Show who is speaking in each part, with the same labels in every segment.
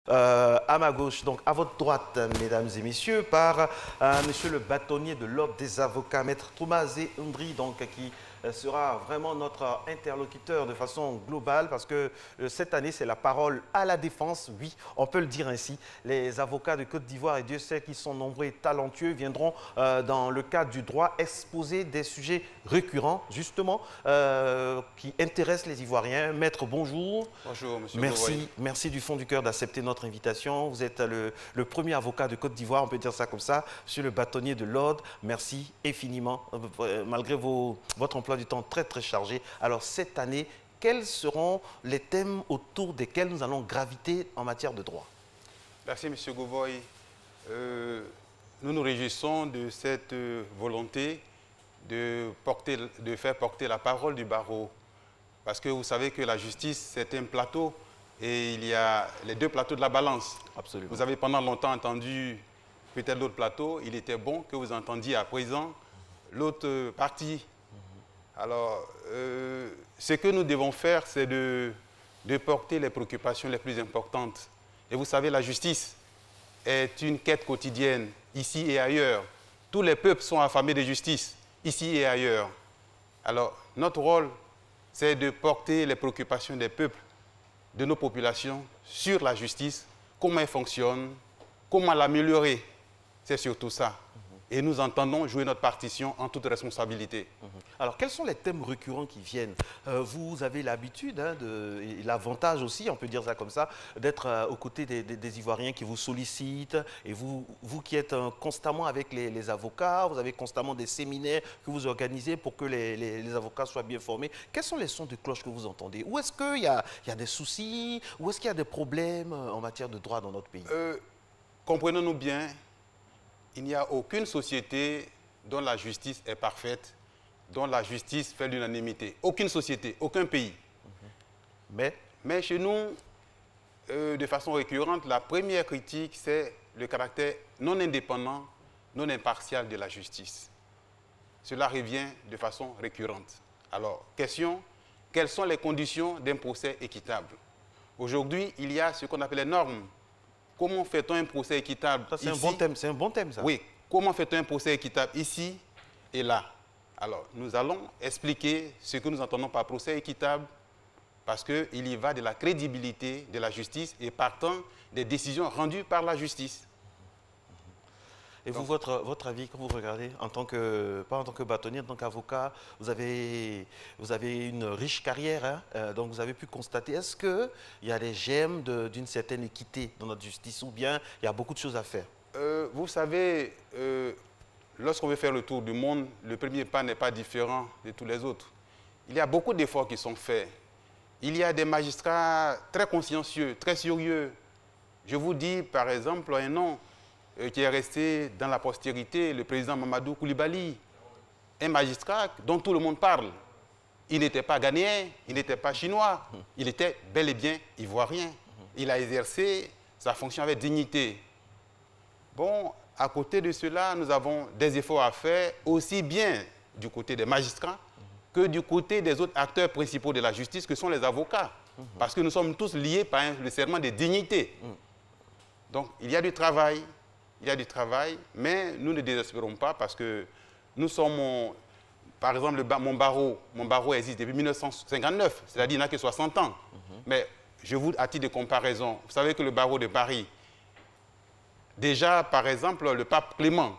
Speaker 1: À ma gauche, donc à votre droite, mesdames et messieurs, par monsieur le bâtonnier de l'Ordre des avocats, maître Thomasé Ndri, donc qui sera vraiment notre interlocuteur de façon globale parce que cette année, c'est la parole à la défense, oui, on peut le dire ainsi. Les avocats de Côte d'Ivoire, et Dieu sait qu'ils sont nombreux et talentueux, viendront dans le cadre du droit exposer des sujets récurrents, justement, qui intéressent les Ivoiriens. Maître, bonjour.
Speaker 2: Bonjour, monsieur Gouvoy.
Speaker 1: Merci du fond du cœur d'accepter notre invitation. Vous êtes le premier avocat de Côte d'Ivoire, on peut dire ça comme ça, monsieur le bâtonnier de l'Ordre. Merci infiniment, malgré votre emploi du temps très chargé. Alors cette année, quels seront les thèmes autour desquels nous allons graviter en matière de droit?
Speaker 2: Merci, monsieur Gouvoy. Nous nous réjouissons de cette volonté de faire porter la parole du barreau. Parce que vous savez que la justice, c'est un plateau et il y a les deux plateaux de la balance.
Speaker 1: Absolument.
Speaker 2: Vous avez pendant longtemps entendu peut-être l'autre plateau. Il était bon que vous entendiez à présent l'autre partie. Alors, ce que nous devons faire, c'est de porter les préoccupations les plus importantes. Et vous savez, la justice est une quête quotidienne, ici et ailleurs. Tous les peuples sont affamés de justice, ici et ailleurs. Alors, notre rôle, c'est de porter les préoccupations des peuples, de nos populations, sur la justice, comment elle fonctionne, comment l'améliorer. C'est surtout ça. Et nous entendons jouer notre partition en toute responsabilité.
Speaker 1: Alors, quels sont les thèmes récurrents qui viennent? Vous avez l'habitude, et l'avantage aussi, on peut dire ça comme ça, d'être aux côtés des Ivoiriens qui vous sollicitent. Et vous qui êtes constamment avec les avocats, vous avez constamment des séminaires que vous organisez pour que les avocats soient bien formés. Quels sont les sons de cloche que vous entendez? Où est-ce qu'il y a des soucis? Où est-ce qu'il y a des problèmes en matière de droit dans notre pays?
Speaker 2: Comprenons-nous bien. Il n'y a aucune société dont la justice est parfaite, dont la justice fait l'unanimité. Aucune société, aucun pays. Mais chez nous, de façon récurrente, la première critique, c'est le caractère non indépendant, non impartial de la justice. Cela revient de façon récurrente. Alors, question, quelles sont les conditions d'un procès équitable? Aujourd'hui, il y a ce qu'on appelle les normes. Comment fait-on un procès équitable?
Speaker 1: C'est un bon thème, ça.
Speaker 2: Oui. Comment fait-on un procès équitable ici et là? Alors, nous allons expliquer ce que nous entendons par procès équitable parce qu'il y va de la crédibilité de la justice et partant des décisions rendues par la justice.
Speaker 1: Et vous, votre avis, quand vous regardez, pas en tant que bâtonnier, en tant qu'avocat, vous avez une riche carrière, donc vous avez pu constater, est-ce qu'il y a des germes d'une certaine équité dans notre justice ou bien il y a beaucoup de choses à faire?
Speaker 2: Vous savez, lorsqu'on veut faire le tour du monde, le premier pas n'est pas différent de tous les autres. Il y a beaucoup d'efforts qui sont faits. Il y a des magistrats très consciencieux, très sérieux. Je vous dis, par exemple, un nom qui est resté dans la postérité, le président Mamadou Koulibaly, un magistrat dont tout le monde parle. Il n'était pas ghanéen, il n'était pas chinois, il était bel et bien ivoirien. Il a exercé sa fonction avec dignité. Bon, à côté de cela, nous avons des efforts à faire, aussi bien du côté des magistrats que du côté des autres acteurs principaux de la justice, que sont les avocats. Parce que nous sommes tous liés par le serment de dignité. Donc, il y a du travail. Il y a du travail, mais nous ne désespérons pas parce que nous sommes, par exemple, mon barreau existe depuis 1959, c'est-à-dire qu'il n'a que 60 ans. Mais je vous, à titre de comparaison, vous savez que le barreau de Paris, déjà, par exemple, le pape Clément,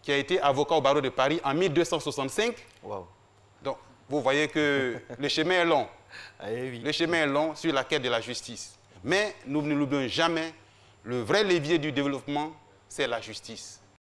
Speaker 2: qui a été avocat au barreau de Paris en 1265, donc vous voyez que le chemin est long. Le chemin est long sur la quête de la justice. Mais nous ne l'oublions jamais, le vrai levier du développement, c'est la justice.